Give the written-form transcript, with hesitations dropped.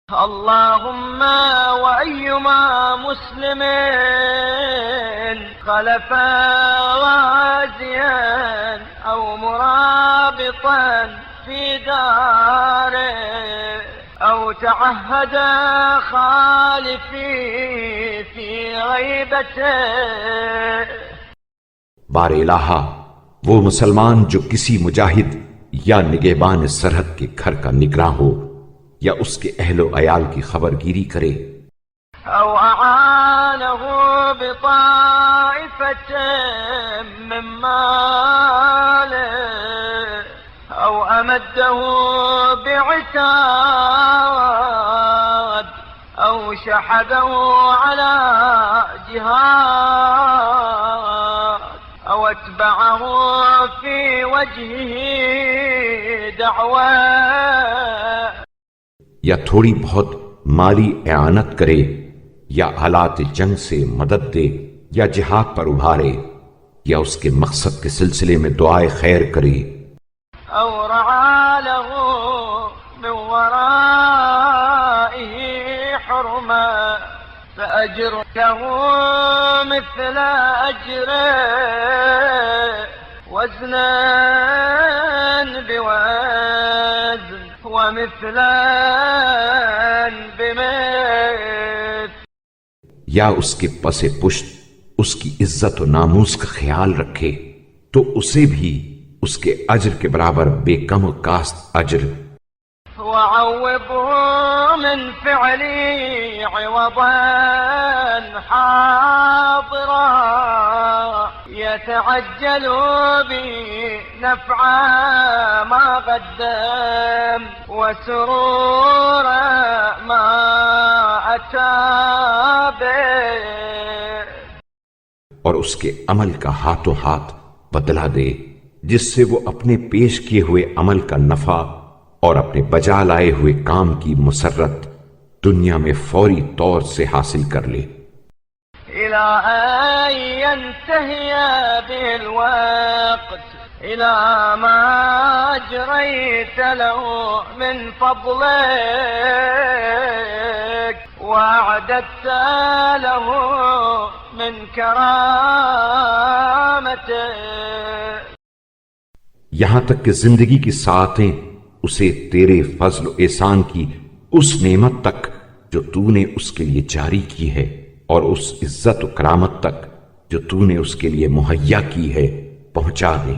اللهم وأيما مسلم خلف غازيا أو مرابطا في داره أو تعهد خالفي في غيبته. بار الہا، وہ مسلمان جو کسی مجاہد یا نگہبان سرحد کے گھر کا نگراں ہو یا اس کے اہل و عیال کی خبر گیری کرے، أو أعانه بطائفة من ماله أو أمده بعتاد أو شحذه على جهاد أو اتبعه في وجهه دعوة، یا تھوڑی بہت مالی اعانت کرے یا آلات جنگ سے مدد دے یا جہاد پر ابھارے یا اس کے مقصد کے سلسلے میں دعائے خیر کرے، أو رعى له من ورائه حرما فأجر له مثل أجره وزنا بوزن ومثلا بمثل. یا اس کے پس پشت اس کی عزت و ناموس کا خیال رکھے تو اسے بھی اس کے اجر کے برابر بے کم و کاست اجر. وعوضه من فعلي عوضا حاضرا يتعجل بي نفع ما قدم وسرور ما أتى به. اور اس کے عمل کا ہاتھوں ہاتھ بدلہ دے جس سے وہ اپنے پیش کیے ہوئے عمل کا نفع اور اپنے بجا لائے ہوئے کام کی مسرت دنیا میں فوری طور سے حاصل کر لے. إلى أن ينتهي به الوقت إلى ما أجريت له من فضلك وأعددت له من كرامتك. یہاں تک کہ زندگی کی ساعتیں اسے تیرے فضل و احسان کی اس نعمت تک جو تو نے اس کے لیے جاری کی ہے اور اس عزت و کرامت تک جو تو نے اس کے لیے مہیا کی ہے پہنچا دے.